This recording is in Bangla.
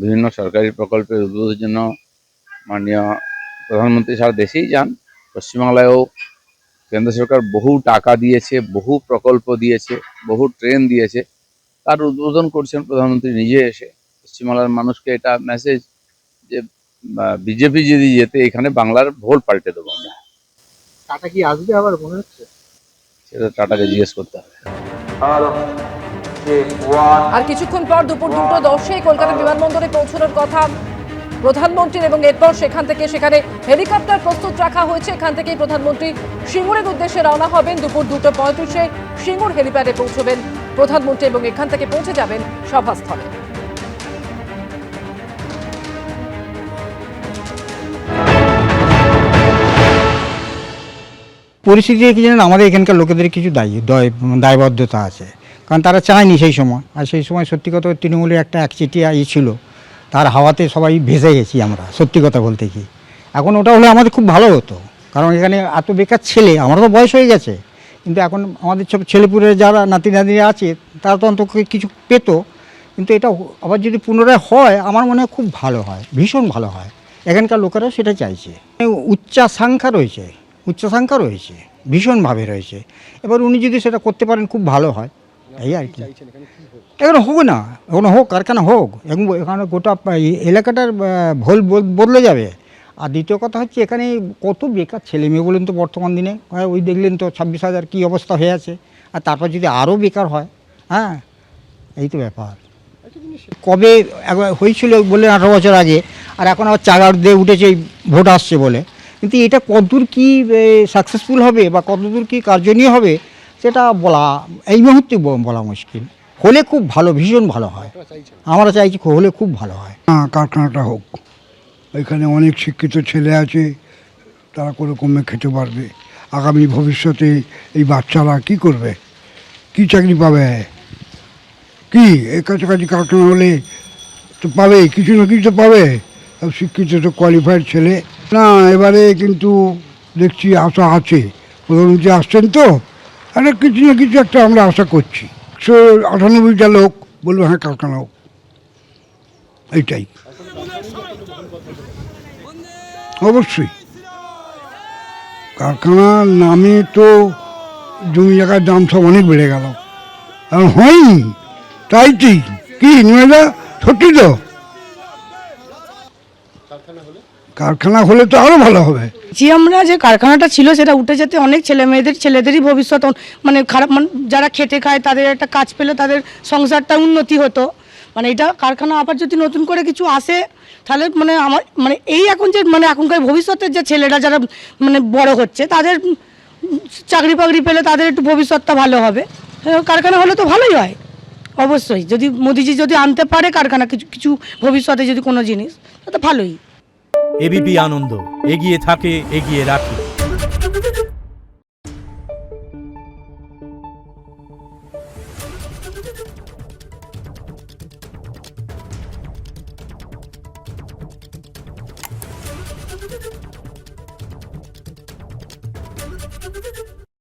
বিভিন্ন সরকারি প্রকল্পের উদ্বোধনের জন্য মাননীয় প্রধানমন্ত্রী সারা দেশেই যান। পশ্চিমবাংলায়ও কেন্দ্র সরকার বহু টাকা দিয়েছে, বহু প্রকল্প দিয়েছে, বহু ট্রেন দিয়েছে, তার উদ্বোধন করছেন প্রধানমন্ত্রী নিজে এসে। পশ্চিমবাংলার মানুষকে এটা মেসেজ যে বিজেপি যদি যেতে এখানে বাংলার ভোট পাল্টে দেবো আমরা। টাটা কি আসবে আবার মনে হচ্ছে? সেটা টাটাকে জিজ্ঞেস করতে হবে। আর কিছুক্ষণ পর দুপুর 2:10 কলকাতা বিমানবন্দরে পৌঁছানোর কথা প্রধানমন্ত্রীর, এবং এরপর সেখানে হেলিকপ্টার প্রস্তুত রাখা হয়েছে। এখান থেকেই প্রধানমন্ত্রী সিঙ্গুরের উদ্দেশ্যে রওনা হবেন। দুপুর 2:35 সিঙ্গুর হেলিপ্যাডে পৌঁছবেন প্রধানমন্ত্রী এবং এখান থেকে পৌঁছে যাবেন সভাস্থলে। পরিস্থিতি কি জানেন, আমাদের এখানকার লোকেদের কিছু দায়বদ্ধতা আছে, কারণ তারা চায়নি সেই সময়। আর সেই সময় সত্যি কথা তৃণমূলের একটা একচেটিয়া ছিল, তার হাওয়াতে সবাই ভেসে গেছি আমরা, সত্যি কথা বলতে কি। এখন ওটা হলে আমাদের খুব ভালো হতো, কারণ এখানে এত বেকার ছেলে, আমারও তো বয়স হয়ে গেছে, কিন্তু এখন আমাদের সব ছেলেপুলে যারা নাতি আছে তারা তো অন্তত কিছু পেতো। কিন্তু এটা আবার যদি পুনরায় হয় আমার মনে হয় খুব ভালো হয়, ভীষণ ভালো হয়। এখানকার লোকেরাও সেটা চাইছে। উচ্চাকাঙ্ক্ষা রয়েছে, ভীষণভাবে রয়েছে। এবার উনি যদি সেটা করতে পারেন খুব ভালো হয়, এই আর কি। এখন হোক না, এখন হোক, কারখানা হোক, এবং এখানে গোটা এলাকাটার ভোল বদলে যাবে। আর দ্বিতীয় কথা হচ্ছে, এখানে কত বেকার ছেলে মেয়ে বলেন তো বর্তমান দিনে। ওই দেখলেন তো 26,000 কী অবস্থা হয়ে আছে। আর তারপর যদি আরও বেকার হয়, হ্যাঁ, এই তো ব্যাপার। কবে একবার হয়েছিল বলে 18 বছর আগে, আর এখন আবার চাগার দিয়ে উঠেছে ভোট আসছে বলে। কিন্তু এটা কতদূর কি সাকসেসফুল হবে বা কতদূর কি কার্যনীয় হবে সেটা বলা এই মুহূর্তে বলা মুশকিল। হলে খুব ভালো, ভীষণ ভালো হয়। আমরা চাইছি হলে খুব ভালো হয়। কারখানাটা হোক, এখানে অনেক শিক্ষিত ছেলে আছে, তারা কোনো কমে খেতে পারবে। আগামী ভবিষ্যতে এই বাচ্চারা কি করবে, কি চাকরি পাবে, কি এর কাছাকাছি কারখানা হলে তো পাবে, কিছু না কিছু তো পাবে। সব শিক্ষিত তো কোয়ালিফাইড ছেলে না। এবারে কিন্তু দেখছি আশা আছে, প্রধানমন্ত্রী আসছেন তো, একটা কিছু না কিছু একটা আমরা আশা করছি। 198টা লোক বলবো হ্যাঁ কারখানা হোক, এইটাই। অবশ্যই কারখানার নামে তো জমি জায়গার দাম সব অনেক বেড়ে গেল, কারণ হয়নি তাই ঠিক কি নিমেদা, সত্যি তো। কারখানা হলে তো আরো ভালো হবে। যে আমরা যে কারখানাটা ছিল সেটা উঠে যেতে অনেক ছেলেদেরই ভবিষ্যৎ মানে খারাপ, মানে যারা খেটে খায় তাদের একটা কাজ পেলে তাদের সংসারটা উন্নতি হতো। মানে এটা কারখানা আবার যদি নতুন করে কিছু আসে তাহলে মানে আমার মানে এই এখন যে মানে এখনকার ভবিষ্যতের যে ছেলেরা যারা মানে বড় হচ্ছে তাদের চাকরি বাকরি পেলে তাদের একটু ভবিষ্যৎটা ভালো হবে। কারখানা হলে তো ভালোই হয় অবশ্যই, যদি মোদিজি যদি আনতে পারে কারখানা কিছু কিছু ভবিষ্যতে যদি কোনো জিনিস, তাহলে ভালোই। এবিপি আনন্দ, এগিয়ে থাকে, এগিয়ে রাখে।